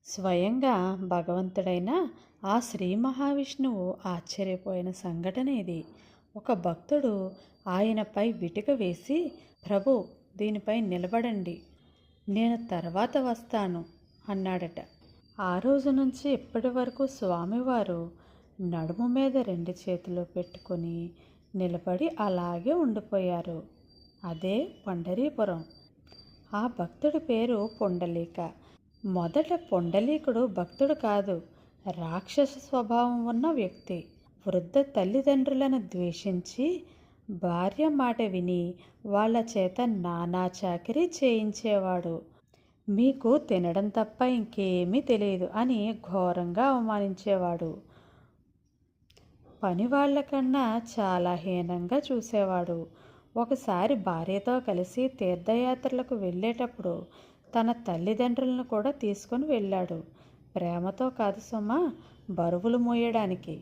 స్వయంగా భగవంతుడైన ఆ శ్రీ మహావిష్ణువు ఆశ్చర్యపోయిన సంఘటన ఇది. ఒక భక్తుడు ఆయనపై విటుక వేసి, ప్రభు, దీనిపై నిలబడండి, నేను తర్వాత వస్తాను అన్నాడట. ఆ రోజు నుంచి ఇప్పటి వరకు స్వామివారు నడుము మీద 2 చేతులు పెట్టుకొని నిలబడి అలాగే ఉండిపోయారు. అదే పండరీపురం. ఆ భక్తుడి పేరు పొండలీక. మొదట పొండలీకుడు భక్తుడు కాదు, రాక్షస స్వభావం ఉన్న వ్యక్తి. వృద్ధ తల్లిదండ్రులను ద్వేషించి భార్య మాట విని వాళ్ళ చేత నానా చాకిరీ చేయించేవాడు. మీకు తినడం తప్ప ఇంకేమీ తెలియదు అని ఘోరంగా అవమానించేవాడు. పని వాళ్ళకన్నా చాలా హీనంగా చూసేవాడు. ఒకసారి భార్యతో కలిసి తీర్థయాత్రలకు వెళ్ళేటప్పుడు తన తల్లిదండ్రులను కూడా తీసుకొని వెళ్ళాడు. ప్రేమతో కాదు సుమా, బరువులు మోయడానికి.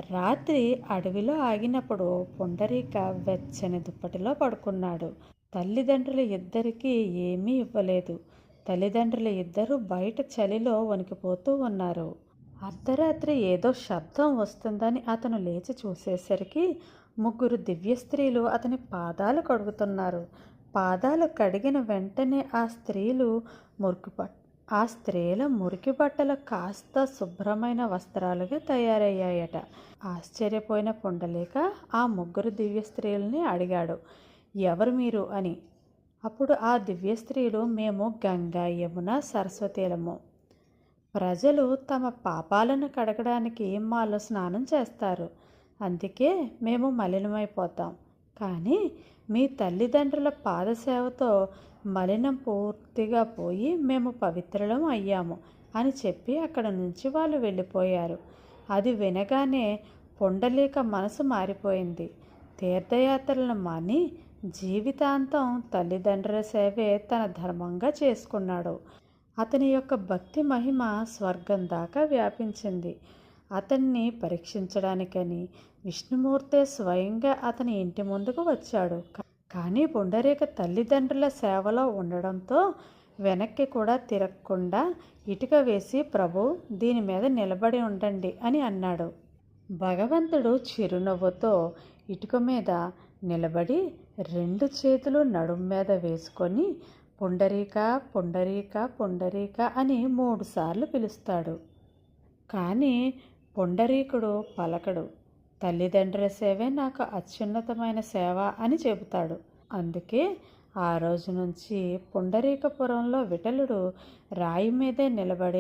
రాత్రి అడవిలో ఆగినప్పుడు పుండరీక వెచ్చని దుప్పటిలో పడుకున్నాడు. తల్లిదండ్రులు ఇద్దరికీ ఏమీ ఇవ్వలేదు. తల్లిదండ్రులు ఇద్దరూ బయట చలిలో వణికిపోతూ ఉన్నారు. అర్ధరాత్రి ఏదో శబ్దం వస్తుందని అతను లేచి చూసేసరికి 3 దివ్య స్త్రీలు అతని పాదాలు కడుగుతున్నారు. పాదాలు కడిగిన వెంటనే ఆ స్త్రీల మురికి బట్టలు కాస్త శుభ్రమైన వస్త్రాలుగా తయారయ్యాయట. ఆశ్చర్యపోయిన పుండలీక ఆ 3 దివ్య స్త్రీలని అడిగాడు, ఎవరు మీరు అని. అప్పుడు ఆ దివ్య స్త్రీలు, మేము గంగా, యమున, సరస్వతీలము. ప్రజలు తమ పాపాలను కడగడానికి మాలో స్నానం చేస్తారు, అందుకే మేము మలినమైపోతాం. కానీ మీ తల్లిదండ్రుల పాదసేవతో మలినం పూర్తిగా పోయి మేము పవిత్రులం అయ్యాము అని చెప్పి అక్కడ నుంచి వాళ్ళు వెళ్ళిపోయారు. అది వినగానే పుండలీక మనసు మారిపోయింది. తీర్థయాత్రలను మాని జీవితాంతం తల్లిదండ్రుల సేవే తన ధర్మంగా చేసుకున్నాడు. అతని యొక్క భక్తి మహిమ స్వర్గం దాకా వ్యాపించింది. అతన్ని పరీక్షించడానికని విష్ణుమూర్తే స్వయంగా అతని ఇంటి ముందుకు వచ్చాడు. కానీ పుండరీక తల్లిదండ్రుల సేవలో ఉండడంతో వెనక్కి కూడా తిరగకుండా ఇటుక వేసి, ప్రభు, దీని మీద నిలబడి ఉండండి అని అన్నాడు. భగవంతుడు చిరునవ్వుతో ఇటుక మీద నిలబడి 2 చేతులు నడుము మీద వేసుకొని పుండరీక, పుండరీక, పుండరీక అని 3 సార్లు పిలుస్తాడు. కానీ పుండరీకుడు పలకడు. తల్లిదండ్రుల సేవే నాకు అత్యున్నతమైన సేవ అని చెబుతాడు. అందుకే ఆ రోజు నుంచి పుండరీకపురంలో విఠలుడు రాయి మీదే నిలబడే